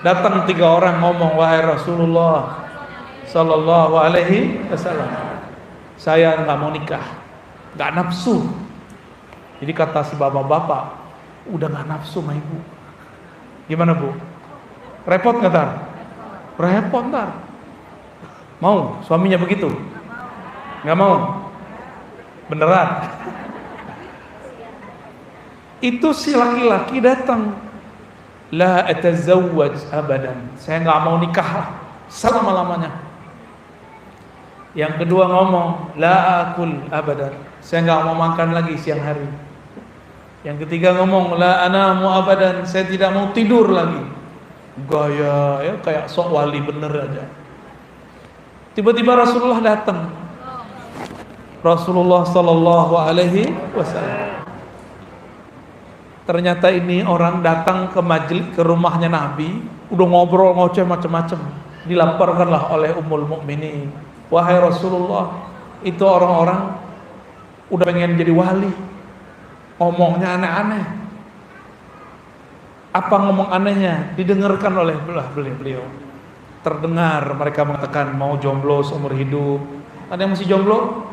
Datang 3 orang ngomong, wahai Rasulullah Sallallahu Alaihi Wasallam, saya nggak mau nikah, nggak nafsu. Jadi kata si bapak-bapak, udah nggak nafsu sama ibu, gimana bu? Repot nggak tar? Repot tar. Mau suaminya begitu? Nggak mau? Beneran? Itu si laki-laki datang, la atazawwaj abadan, saya nggak mau nikah selama-lamanya. Yang kedua ngomong, la akul abadan, saya nggak mau makan lagi siang hari. Yang ketiga ngomong, la anamu abadan, saya tidak mau tidur lagi. Gaya ya kayak sok wali bener aja. Tiba-tiba Rasulullah datang, Rasulullah Sallallahu Alaihi Wasallam. Ternyata ini orang datang ke rumahnya Nabi, udah ngobrol ngoceh macam-macam. Dilaporkanlah oleh Ummul Mukminin, wahai Rasulullah, itu orang-orang udah pengen jadi wali, ngomongnya aneh-aneh. Apa ngomong anehnya? Didengarkan oleh beliau. Terdengar mereka mengatakan mau jomblo seumur hidup. Ada yang masih jomblo?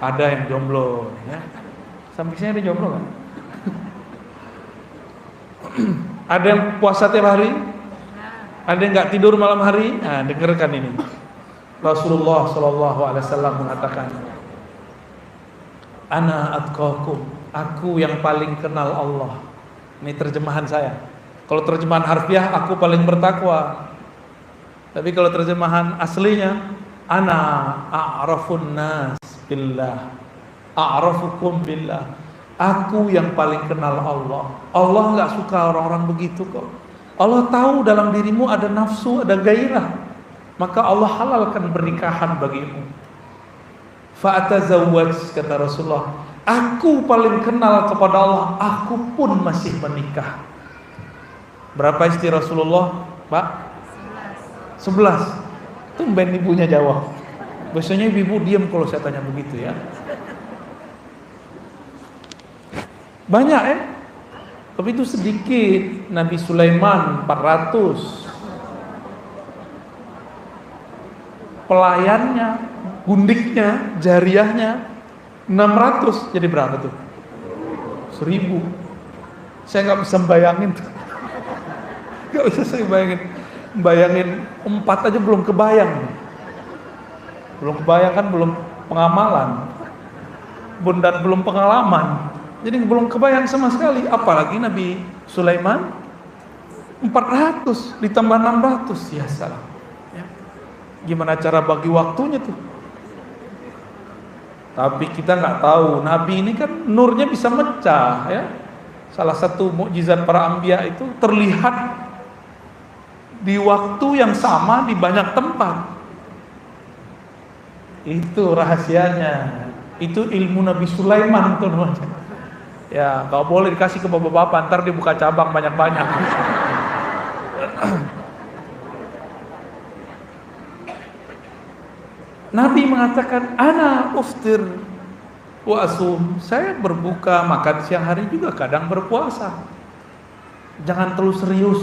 Ada yang jomblo ya. Sampai sini ada jomblo kan? Ada yang puasa tiap hari? Ada yang nggak tidur malam hari? Nah, dengarkan ini. Rasulullah Shallallahu Alaihi Wasallam mengatakan, Ana atqakum, aku yang paling kenal Allah. Ini terjemahan saya. Kalau terjemahan harfiah, aku paling bertakwa. Tapi kalau terjemahan aslinya, Ana a'rafun nas billah, a'rafukum billah, aku yang paling kenal Allah. Allah nggak suka orang-orang begitu kok. Allah tahu dalam dirimu ada nafsu, ada gairah, maka Allah halalkan pernikahan bagimu. Fa'atazawwaj, kata Rasulullah, aku paling kenal kepada Allah, aku pun masih menikah. Berapa istri Rasulullah, Pak? 11. Tumben ibunya jawab. Biasanya ibu diam kalau saya tanya begitu ya. Banyak ya, tapi itu sedikit. Nabi Sulaiman 400, pelayannya, gundiknya, jariahnya 600, jadi berapa tuh? 1000. Saya nggak bisa bayangin tuh. Nggak bisa saya bayangin 4 aja belum kebayang. Belum kebayang kan, belum pengamalan, dan belum pengalaman. Jadi belum kebayang sama sekali. Apalagi Nabi Sulaiman 400 ditambah 600, ya salam. Ya. Gimana cara bagi waktunya tuh? Tapi kita nggak tahu. Nabi ini kan nurnya bisa mecah ya. Salah satu mukjizat para anbiya itu terlihat di waktu yang sama di banyak tempat. Itu rahasianya. Itu ilmu Nabi Sulaiman tuh namanya. Ya, kalau boleh dikasih ke bapak-bapak, ntar dibuka cabang banyak-banyak. Nabi mengatakan, Ana uftir wa asum, saya berbuka makan siang hari juga kadang berpuasa. Jangan terlalu serius.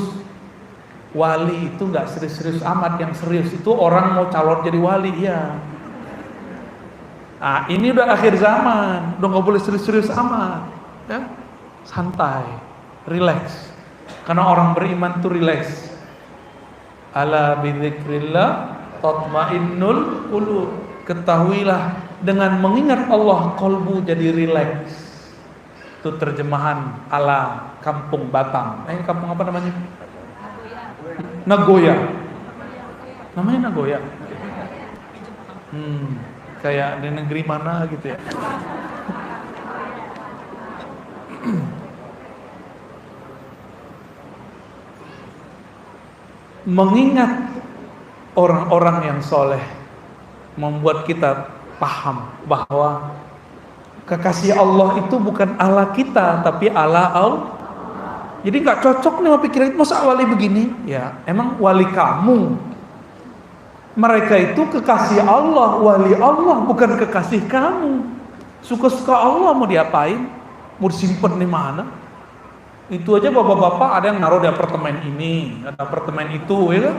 Wali itu nggak serius-serius amat. Yang serius itu orang mau calon jadi wali ya. Nah, ini udah akhir zaman, udah nggak boleh serius-serius amat. Ya, santai, relax. Karena orang beriman tuh relax. Ala bidzikrillah tatmainnul qulub. Ketahuilah, dengan mengingat Allah kolbu jadi relax. Itu terjemahan ala kampung Batam. Kampung apa namanya? Nagoya. Namanya Nagoya. Kayak di negeri mana gitu ya. Mengingat orang-orang yang soleh membuat kita paham bahwa kekasih Allah itu bukan Allah kita, tapi Allah Allah. Jadi nggak cocok nih sama pikiran itu, masa wali begini? Ya, emang wali kamu. Mereka itu kekasih Allah, wali Allah, bukan kekasih kamu. Suka-suka Allah mau diapain? Mau disimpan di mana? Itu aja bapak-bapak ada yang naruh di apartemen ini, ada apartemen itu, ya kan?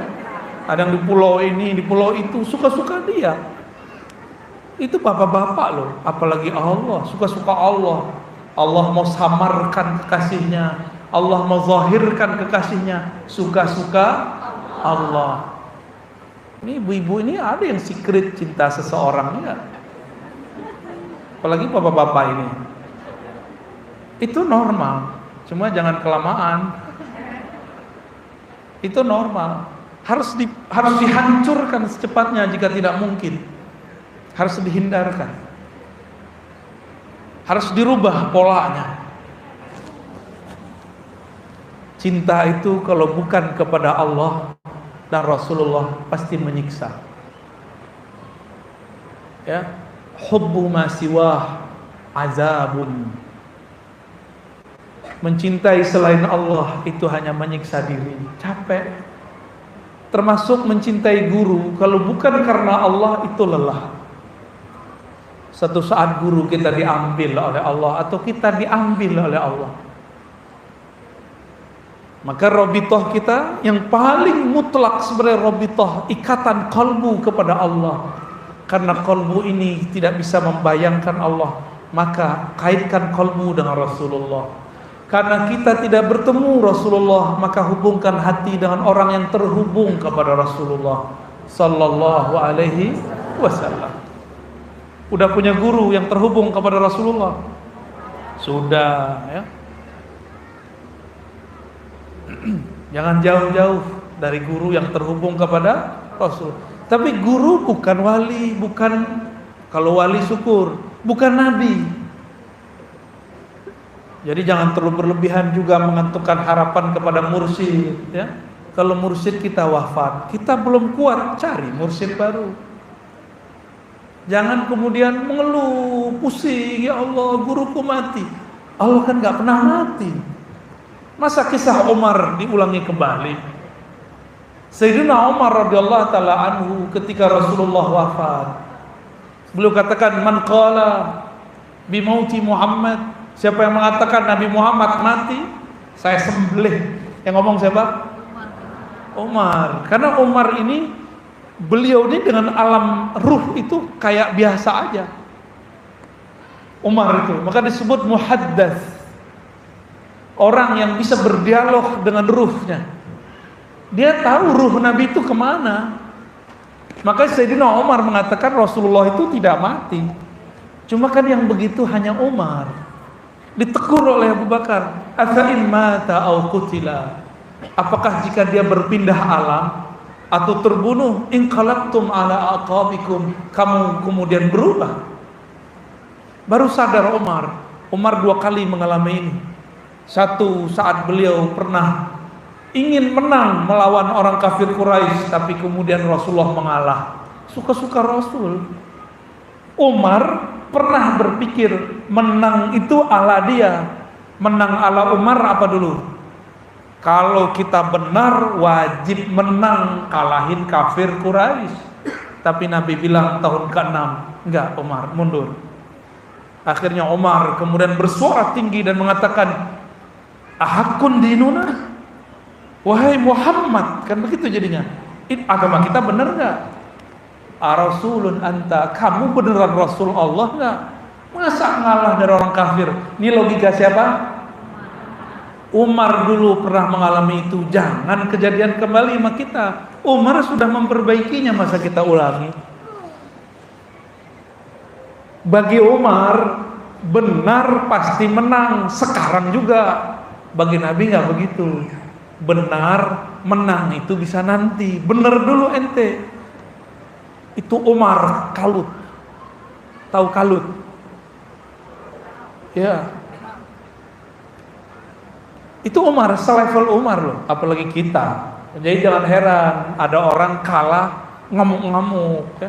Ada yang di pulau ini, di pulau itu, suka-suka dia. Itu bapak-bapak loh, apalagi Allah, suka-suka Allah. Allah mau samarkan kekasihnya, Allah mau zahirkan kekasihnya, suka-suka Allah. Ini ibu-ibu ini ada yang secret cinta seseorang ya. Apalagi bapak-bapak ini. Itu normal, cuma jangan kelamaan. Itu normal. Harus dihancurkan secepatnya jika tidak mungkin. Harus dihindarkan. Harus dirubah polanya. Cinta itu kalau bukan kepada Allah dan Rasulullah pasti menyiksa. Ya, hubbu ma siwah azabun. Mencintai selain Allah itu hanya menyiksa diri, capek. Termasuk mencintai guru, kalau bukan karena Allah itu lelah. Satu saat guru kita diambil oleh Allah atau kita diambil oleh Allah, maka robitoh kita yang paling mutlak sebenarnya robitoh ikatan kalbu kepada Allah. Karena kalbu ini tidak bisa membayangkan Allah, maka kaitkan kalbu dengan Rasulullah. Karena kita tidak bertemu Rasulullah, maka hubungkan hati dengan orang yang terhubung kepada Rasulullah sallallahu alaihi wasallam. Udah punya guru yang terhubung kepada Rasulullah? Sudah, ya. Jangan jauh-jauh dari guru yang terhubung kepada Rasul. Tapi guru bukan wali, bukan, kalau wali syukur, bukan nabi. Jadi jangan terlalu berlebihan juga mengantukkan harapan kepada mursyid, ya. Kalau mursyid kita wafat, kita belum kuat, cari mursyid baru. Jangan kemudian mengeluh, pusing, ya Allah guruku mati. Allah kan gak pernah mati. Masa kisah Umar diulangi kembali? Sayyidina Umar radhiyallahu taala anhu ketika Rasulullah wafat, beliau katakan, man qala bimauti Muhammad, siapa yang mengatakan Nabi Muhammad mati, saya sembelih. Yang ngomong siapa? Umar. Karena Umar ini, beliau ini dengan alam ruh itu kayak biasa aja. Umar itu, maka disebut muhaddats. Orang yang bisa berdialog dengan ruhnya. Dia tahu ruh Nabi itu kemana. Maka Sayyidina Umar mengatakan Rasulullah itu tidak mati. Cuma kan yang begitu hanya Umar. Ditegur oleh Abu Bakar, "Afa in mata au qutila?" Apakah jika dia berpindah alam atau terbunuh, inqalabtum ala aqabikum, kamu kemudian berubah? Baru sadar Umar. Umar 2 kali mengalami ini. Satu saat beliau pernah ingin menang melawan orang kafir Quraisy, tapi kemudian Rasulullah mengalah. Suka-suka Rasul. Umar pernah berpikir menang itu ala dia. Menang ala Umar apa dulu? Kalau kita benar wajib menang, kalahin kafir Quraisy. Tapi Nabi bilang tahun ke-6, enggak Umar, mundur. Akhirnya Umar kemudian bersuara tinggi dan mengatakan, ahakun dinuna? Wahai Muhammad, kan begitu jadinya. Agama kita benar enggak? Rasulun anta, kamu beneran Rasul Allah enggak? Masa ngalah dari orang kafir? Ini logika siapa? Umar dulu pernah mengalami itu. Jangan kejadian kembali sama kita. Umar sudah memperbaikinya, masa kita ulangi? Bagi Umar benar pasti menang. Sekarang juga. Bagi Nabi nggak begitu. Benar menang itu bisa nanti. Benar dulu ente. Itu Umar kalut. Tahu kalut? Ya. Itu Umar, selevel Umar loh, apalagi kita. Jadi jangan heran ada orang kalah ngamuk-ngamuk, ya.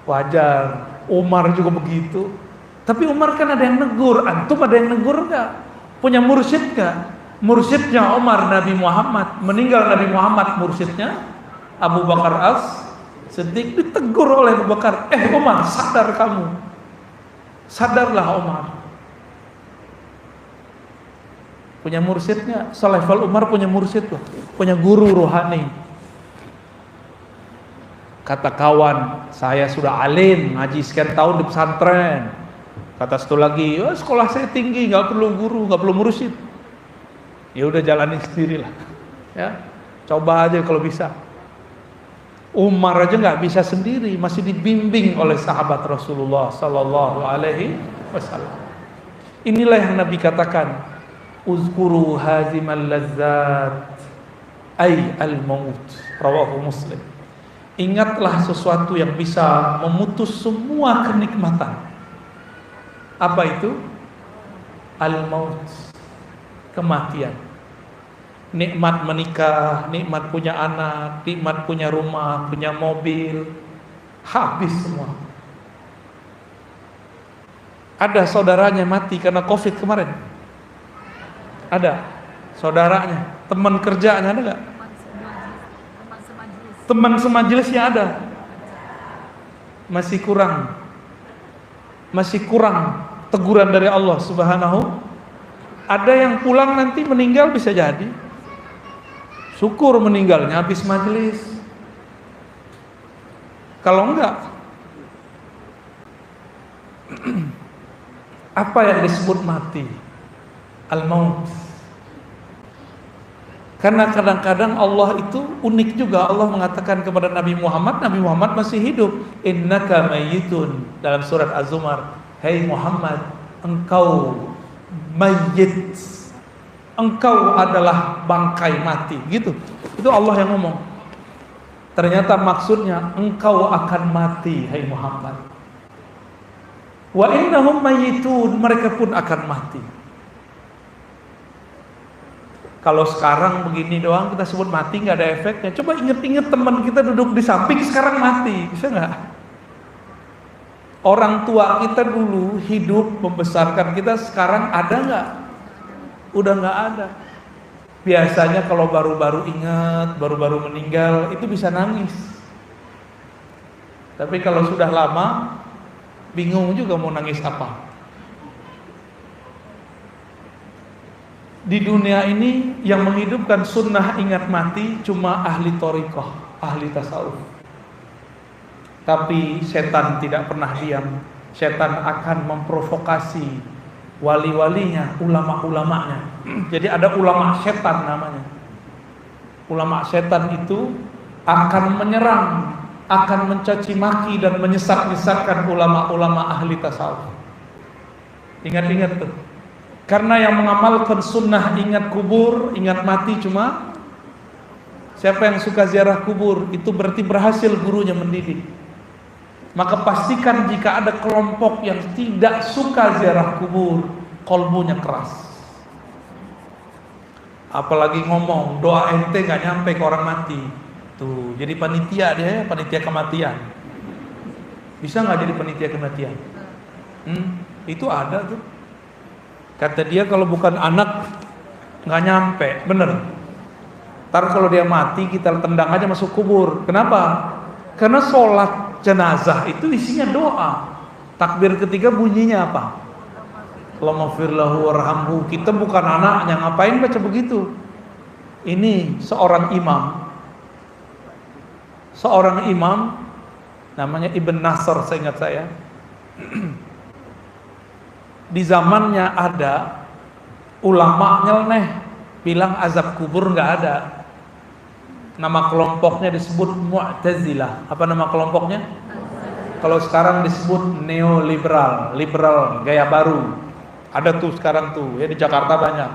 Wajar. Umar juga begitu. Tapi Umar kan ada yang negur. Antum ada yang negur enggak? Punya mursyid enggak? Mursyidnya Umar Nabi Muhammad. Meninggal Nabi Muhammad, mursyidnya Abu Bakar As-Siddiq. Ditegur oleh Abu Bakar, Umar, sadar kamu. Sadarlah Umar. Punya mursyidnya, selevel Umar punya mursyid loh, punya guru rohani. Kata kawan, saya sudah alim, ngaji sekian tahun di pesantren. Kata satu lagi, oh, sekolah saya tinggi, nggak perlu guru, nggak perlu mursyid. Ya udah jalanin sendirilah, ya. Coba aja kalau bisa. Umar aja nggak bisa sendiri, masih dibimbing oleh sahabat Rasulullah Sallallahu Alaihi Wasallam. Inilah yang Nabi katakan, uzkuru hazimal lazzat, ay al-maut, rawahu Muslim. Ingatlah sesuatu yang bisa memutus semua kenikmatan. Apa itu? Al-maut, kematian. Nikmat menikah, nikmat punya anak, nikmat punya rumah, punya mobil, habis semua. Ada saudaranya mati karena COVID kemarin. Ada saudaranya, teman kerjanya ada nggak? Teman semajelisnya ada. Masih kurang teguran dari Allah Subhanahu. Ada yang pulang nanti meninggal bisa jadi. Syukur meninggalnya habis majelis. Kalau enggak, apa yang disebut mati? Al-maut. Karena kadang-kadang Allah itu unik juga. Allah mengatakan kepada Nabi Muhammad masih hidup. Innaka mayyitun, dalam surat Az-Zumar. Hei Muhammad, engkau mayyit, engkau adalah bangkai mati, gitu. Itu Allah yang ngomong. Ternyata maksudnya engkau akan mati, hai Muhammad. Wa innahum mayyitun, mereka pun akan mati. Kalau sekarang begini doang kita sebut mati, nggak ada efeknya. Coba inget-inget teman kita duduk di samping sekarang mati, bisa nggak? Orang tua kita dulu hidup membesarkan kita, sekarang ada nggak? Udah nggak ada. Biasanya kalau baru-baru ingat, baru-baru meninggal, itu bisa nangis. Tapi kalau sudah lama, bingung juga mau nangis apa. Di dunia ini yang menghidupkan sunnah ingat mati cuma ahli thariqah, ahli tasawuf. Tapi setan tidak pernah diam. Setan akan memprovokasi wali-walinya, ulama-ulamanya. Jadi ada ulama setan namanya. Ulama setan itu akan menyerang, akan mencaci maki dan menyesak-nyesakkan ulama-ulama ahli tasawuf. Ingat-ingat tuh. Karena yang mengamalkan sunnah ingat kubur, ingat mati cuma siapa yang suka ziarah kubur, itu berarti berhasil gurunya mendidik. Maka pastikan jika ada kelompok yang tidak suka ziarah kubur, kolbunya keras. Apalagi ngomong doa ente gak nyampe ke orang mati. Tuh, jadi panitia dia, panitia kematian. Bisa gak jadi panitia kematian? Itu ada tuh. Kata dia kalau bukan anak nggak nyampe, bener. Ntar kalau dia mati kita tendang aja masuk kubur. Kenapa? Karena sholat jenazah itu isinya doa. Takbir ketiga bunyinya apa? Allahumma firlahu warhamhu. Kita bukan anaknya, ngapain baca begitu? Ini seorang imam namanya Ibn Nasr, seingat saya. Di zamannya ada ulama nyeleneh bilang azab kubur nggak ada. Nama kelompoknya disebut Mu'tazilah. Apa nama kelompoknya? Kalau sekarang disebut neoliberal, liberal gaya baru. Ada tuh sekarang tuh, ya di Jakarta banyak.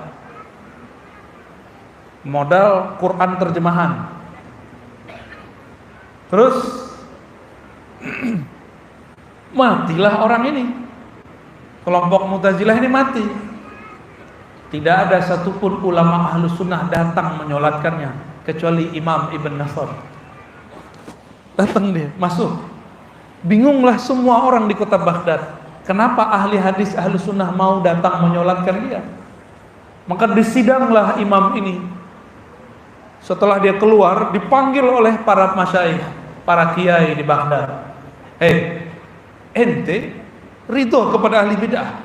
Modal Quran terjemahan. Terus matilah orang ini. Kelompok Mu'tazilah ini mati. Tidak ada satupun ulama ahlus sunnah datang menyolatkannya kecuali Imam Ibn Nasr. Datang dia, masuk. Bingunglah semua orang di kota Baghdad. Kenapa ahli hadis ahlus sunnah mau datang menyolatkan dia? Maka disidanglah imam ini. Setelah dia keluar, dipanggil oleh para masyayikh, para kiai di Baghdad. Hei, ente ridho kepada ahli bid'ah?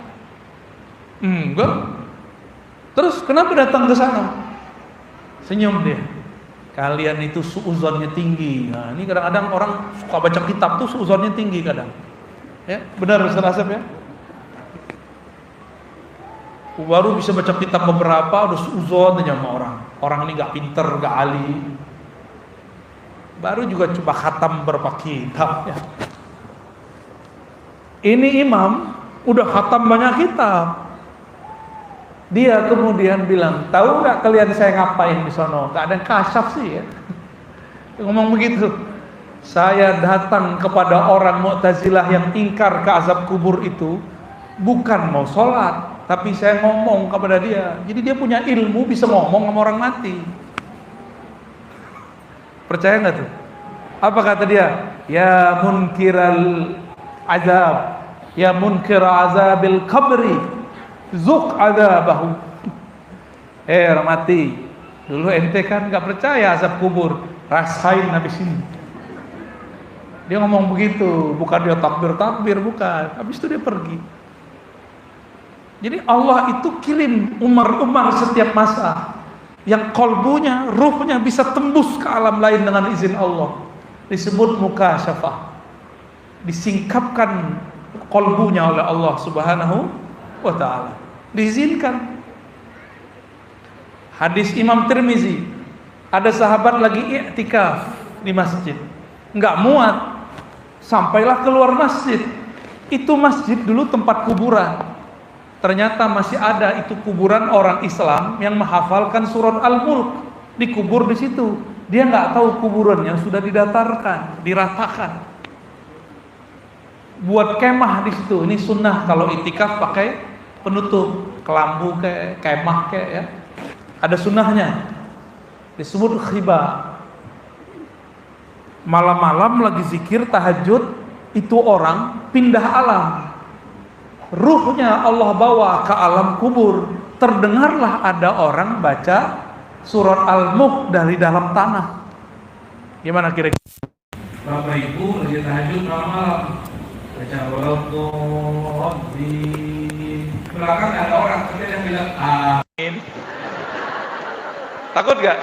Enggak. Terus kenapa datang ke sana? Senyum dia. Kalian itu suudzonnya tinggi. Nah, ini kadang-kadang orang suka baca kitab tuh suudzonnya tinggi kadang. Ya, benar Ustaz Asep ya? Baru bisa baca kitab beberapa udah suudzon aja sama orang. Orang ini nggak pinter, nggak ahli. Baru juga coba khatam berapa kitab ya. Ini imam udah khatam banyak kitab. Dia kemudian bilang, tahu nggak kalian saya ngapain di sono? Gak ada yang kasyaf sih ya. Dia ngomong begitu. Saya datang kepada orang Mu'tazilah yang ingkar ke azab kubur itu bukan mau sholat, tapi saya ngomong kepada dia. Jadi dia punya ilmu bisa ngomong sama orang mati. Percaya nggak tuh? Apa kata dia? Ya munkiral azab, ya munkir azabil qabri, zuk azabahu. Orang mati. Dulu ente kan nggak percaya azab kubur, rasain habis ini. Dia ngomong begitu, bukan dia takbir, bukan. Habis itu dia pergi. Jadi Allah itu kirim umar-umar setiap masa yang kolbunya, ruhnya bisa tembus ke alam lain dengan izin Allah. Disebut mukasyafah. Disingkapkan kolbunya oleh Allah Subhanahu wa ta'ala. Diizinkan. Hadis Imam Tirmizi, ada sahabat lagi i'tikaf di masjid, nggak muat, sampailah keluar masjid. Itu masjid dulu tempat kuburan. Ternyata masih ada itu kuburan orang Islam yang menghafalkan surat Al-Mulk, dikubur di situ. Dia nggak tahu kuburannya sudah didatarkan, diratakan. Buat kemah di situ. Ini sunnah kalau itikaf pakai penutup, kelambu kayak kemah kayak ya. Ada sunnahnya. Disebut khiba. Malam-malam lagi zikir tahajud, itu orang pindah alam. Ruhnya Allah bawa ke alam kubur. Terdengarlah ada orang baca surat Al-Mulk dari dalam tanah. Gimana kira-kira? Bapak Ibu lagi tahajud malam. Baca Rabbi. Belakang ada orang yang bilang amin. Takut gak?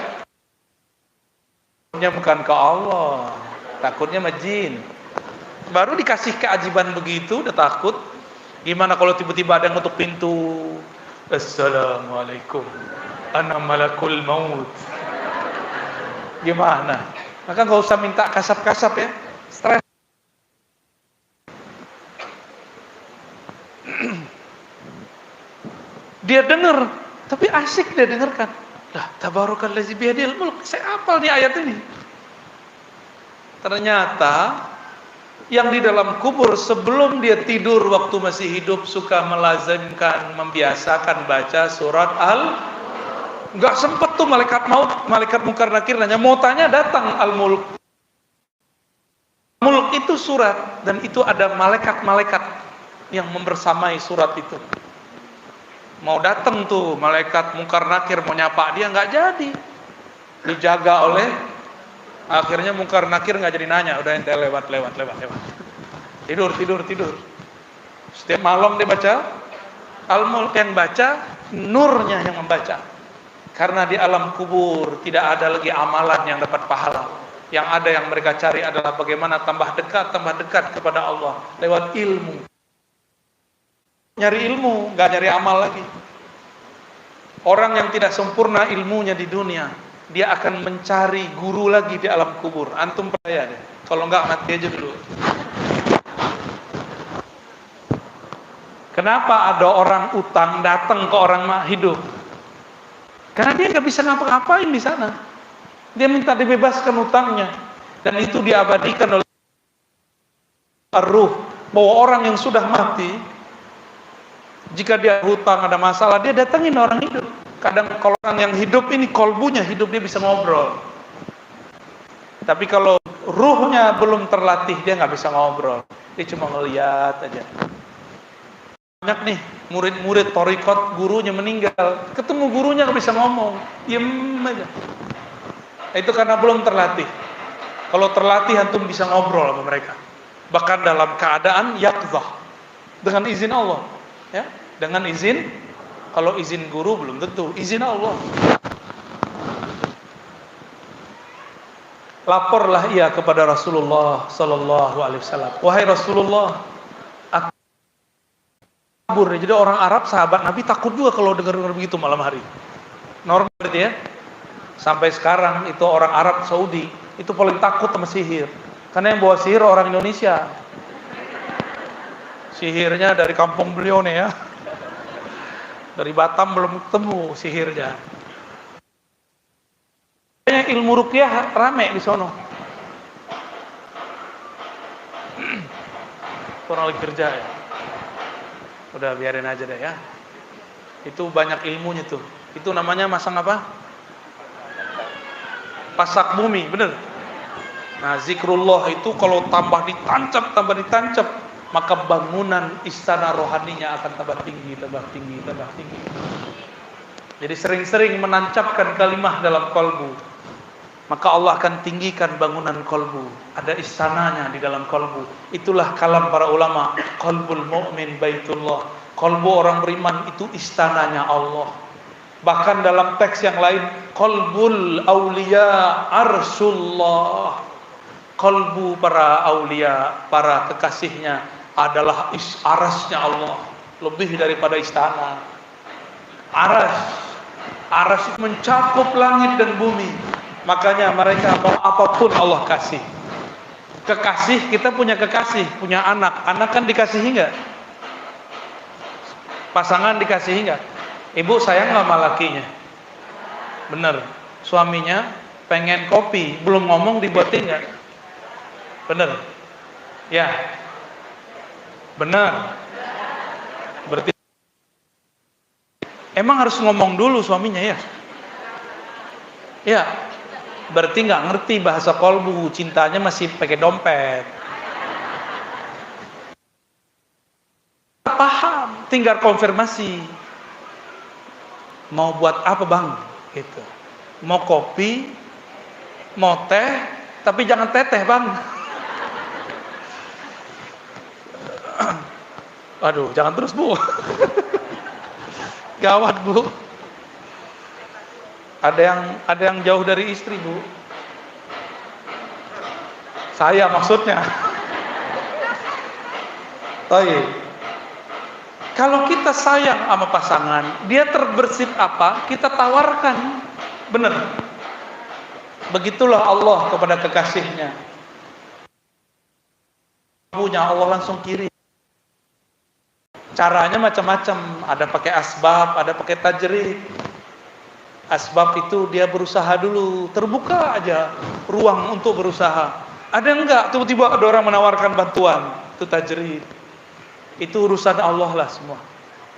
Takutnya bukan ke Allah, takutnya sama jin. Baru dikasih keajiban begitu udah takut. Gimana kalau tiba-tiba ada yang ngetuk pintu? Assalamualaikum, ana malakul maut. Gimana? Maka gak usah minta kasap-kasap ya. Stres. Dia dengar, tapi asik dia dengarkan. Lah, tabarakallazi biyadil mulk. Saya hafal nih ayat ini. Ternyata yang di dalam kubur sebelum dia tidur waktu masih hidup suka melazimkan, membiasakan baca surat Nggak sempet tuh malaikat maut, malaikat mungkar nakir nanya, mau tanya datang Al-Mulk. Mulk itu surat, dan itu ada malaikat-malaikat yang membersamai surat itu. Mau datang tuh malaikat mungkar nakir mau nyapa dia, nggak jadi, dijaga oleh. Akhirnya mungkar nakir nggak jadi nanya, udah ente lewat, tidur. Setiap malam dia baca Al-Mulk, yang baca nurnya yang membaca, karena di alam kubur tidak ada lagi amalan yang dapat pahala. Yang ada yang mereka cari adalah bagaimana tambah dekat kepada Allah lewat ilmu. Nyari ilmu, nggak nyari amal lagi. Orang yang tidak sempurna ilmunya di dunia, dia akan mencari guru lagi di alam kubur. Antum percaya deh. Kalau nggak mati aja dulu. Kenapa ada orang utang datang ke orang hidup? Karena dia nggak bisa ngapa-ngapain di sana. Dia minta dibebaskan utangnya, dan itu diabadikan oleh ruh, bahwa orang yang sudah mati, jika dia hutang ada masalah, dia datangin orang hidup. Kadang kalau orang yang hidup ini kolbunya hidup, dia bisa ngobrol. Tapi kalau ruhnya belum terlatih, dia nggak bisa ngobrol. Dia cuma ngeliat aja. Banyak nih murid-murid thariqat, gurunya meninggal, ketemu gurunya nggak bisa ngomong, diem aja. Itu karena belum terlatih. Kalau terlatih, antum bisa ngobrol sama mereka. Bahkan dalam keadaan yaqzah, dengan izin Allah, ya, dengan izin Kalau izin guru belum tentu, izin Allah. Laporlah ia kepada Rasulullah sallallahu alaihi wasallam. Wahai Rasulullah, aku kabur. Jadi orang Arab sahabat Nabi takut juga kalau dengar-dengar begitu malam hari. Normal berarti ya. Sampai sekarang itu orang Arab Saudi itu paling takut sama sihir. Karena yang bawa sihir orang Indonesia. Sihirnya dari kampung beliau nih ya. Dari Batam belum ketemu sihirnya. Ilmu ruqyah rame di sono. Orang lagi kerja ya. Udah biarin aja deh ya. Itu banyak ilmunya tuh. Itu namanya masang apa? Pasak bumi, bener. Nah, zikrullah itu kalau tambah ditancap, maka bangunan istana rohaninya akan tambah tinggi. Jadi sering-sering menancapkan kalimah dalam kolbu, maka Allah akan tinggikan bangunan kolbu. Ada istananya di dalam kolbu. Itulah kalam para ulama. Qalbul mu'min baitullah. Kolbu orang beriman itu istananya Allah. Bahkan dalam teks yang lain, qalbul aulia arsyullah. Kolbu para aulia, para kekasihnya adalah arasnya Allah. Lebih daripada istana. Aras mencakup langit dan bumi. Makanya mereka mau apapun Allah kasih. Kekasih, kita punya kekasih, punya anak. Anak kan dikasihi enggak? Pasangan dikasihi enggak? Ibu sayang nggak sama lakinya? Bener. Suaminya pengen kopi, belum ngomong dibuatin nggak? Bener. Ya. Bener. Berarti emang harus ngomong dulu suaminya ya? Ya. Berarti nggak ngerti bahasa kolbu, cintanya masih pakai dompet. Paham, tinggal konfirmasi. Mau buat apa bang? Gitu. Mau kopi, mau teh, tapi jangan teteh bang. Aduh, jangan terus bu. Gawat bu. Ada yang jauh dari istri bu. Saya maksudnya. Baik. Kalau kita sayang sama pasangan, dia terbersit apa, kita tawarkan. Benar. Begitulah Allah kepada kekasihnya. Punya Allah langsung kirim. Caranya macam-macam. Ada pakai asbab, ada pakai tajrid. Asbab itu dia berusaha dulu, terbuka aja ruang untuk berusaha. Ada enggak? Tiba-tiba ada orang menawarkan bantuan. Itu tajrid. Itu urusan Allah lah semua.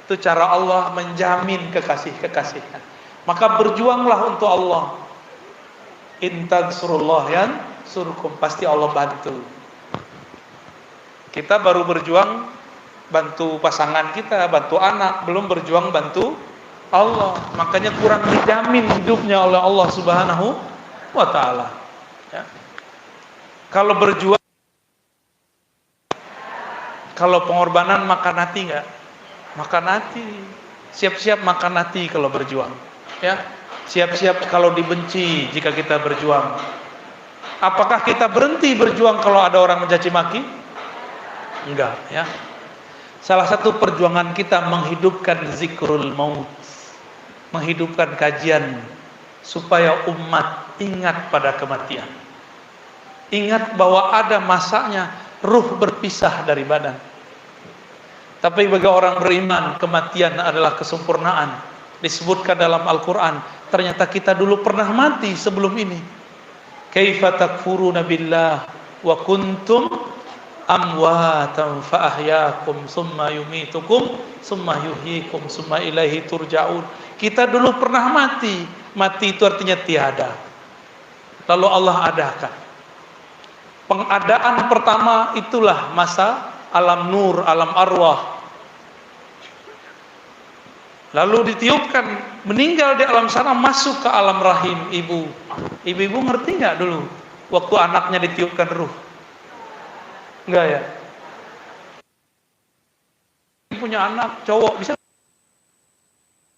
Itu cara Allah menjamin kekasih-kekasihnya. Maka berjuanglah untuk Allah. In tansurullah yansurkum, pasti Allah bantu. Kita baru berjuang bantu pasangan kita, bantu anak, belum berjuang bantu Allah. Makanya kurang dijamin hidupnya oleh Allah Subhanahu wa taala. Ya. Kalau berjuang, kalau pengorbanan makan hati enggak? Makan hati. Siap-siap makan hati kalau berjuang. Ya. Siap-siap kalau dibenci jika kita berjuang. Apakah kita berhenti berjuang kalau ada orang mencaci maki? Enggak, ya. Salah satu perjuangan kita menghidupkan zikrul maut. Menghidupkan kajian supaya umat ingat pada kematian. Ingat bahwa ada masanya ruh berpisah dari badan. Tapi bagi orang beriman, kematian adalah kesempurnaan. Disebutkan dalam Al-Quran, ternyata kita dulu pernah mati sebelum ini. Kaifa takfuruna billah wa kuntum amwatan fa ahyaakum summa yumitukum summa yuhyikum summa ilaihi turja'un. Kita dulu pernah mati. Mati itu artinya tiada. Lalu Allah adakan. Pengadaan pertama itulah masa alam nur, alam arwah. Lalu ditiupkan, meninggal di alam sana, masuk ke alam rahim ibu. Ibu-ibu ngerti nggak dulu waktu anaknya ditiupkan ruh? Enggak ya? Punya anak cowok bisa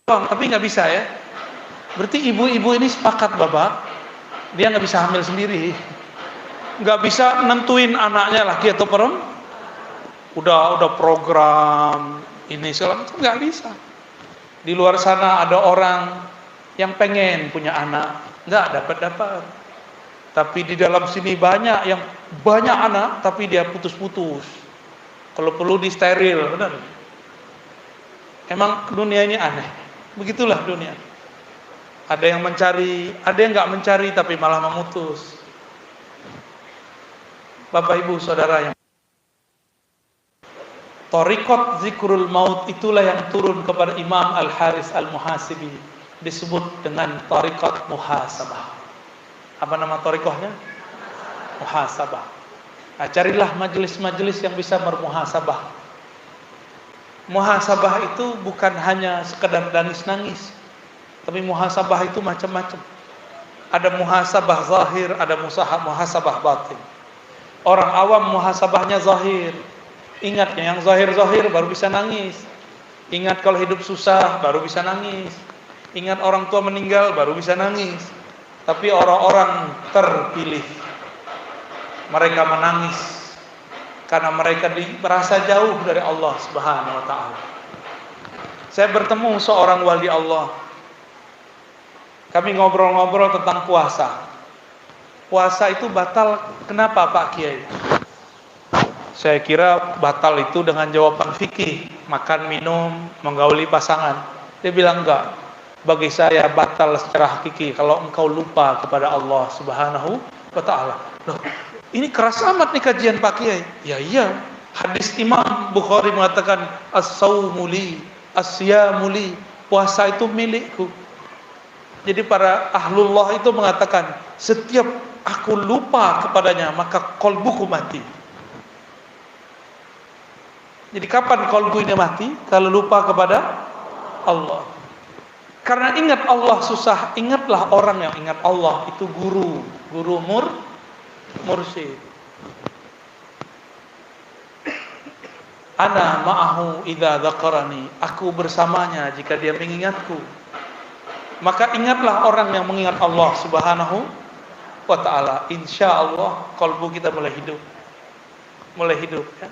tapi nggak bisa ya. Berarti ibu-ibu ini sepakat bapak, dia nggak bisa hamil sendiri, nggak bisa nentuin anaknya laki atau perempuan. Udah program ini segala macam, nggak bisa. Di luar sana ada orang yang pengen punya anak, nggak dapat. Tapi di dalam sini banyak yang banyak anak, tapi dia putus-putus. Kalau perlu di steril, benar. Emang dunia ini aneh. Begitulah dunia. Ada yang mencari, ada yang nggak mencari, tapi malah memutus. Bapak Ibu Saudara yang Thariqat Zikrul Maut itulah yang turun kepada Imam Al-Haris Al-Muhasibi, disebut dengan Thariqat Muhasabah. Apa nama thariqahnya? Muhasabah. Nah, carilah majelis-majelis yang bisa bermuhasabah. Muhasabah itu bukan hanya sekedar nangis-nangis, tapi muhasabah itu macam-macam. Ada muhasabah zahir, ada muhasabah batin. Orang awam muhasabahnya zahir. Ingat yang zahir-zahir baru bisa nangis. Ingat kalau hidup susah baru bisa nangis. Ingat orang tua meninggal baru bisa nangis. Tapi orang-orang terpilih, mereka menangis karena mereka merasa jauh dari Allah Subhanahu wa taala. Saya bertemu seorang wali Allah. Kami ngobrol-ngobrol tentang puasa. Puasa itu batal, kenapa Pak Kiai? Saya kira batal itu dengan jawaban fikih, makan, minum, menggauli pasangan. Dia bilang enggak. Bagi saya batal secara hakiki kalau engkau lupa kepada Allah Subhanahu wa taala. Loh, ini keras amat nih kajian Pak Kiai. Ya iya, hadis Imam Bukhari mengatakan as-saumu li, as-siyamu li, puasa itu milikku. Jadi para ahlullah itu mengatakan, setiap aku lupa kepadanya maka qalbuku mati. Jadi kapan qalbu ini mati? Kalau lupa kepada Allah. Karena ingat Allah susah, ingatlah orang yang ingat Allah itu guru mursyid. Ana ma'ahu idza dzakarani, aku bersamanya jika dia mengingatku. Maka ingatlah orang yang mengingat Allah Subhanahu wa taala. Insyaallah qalbu kita mulai hidup. Ya.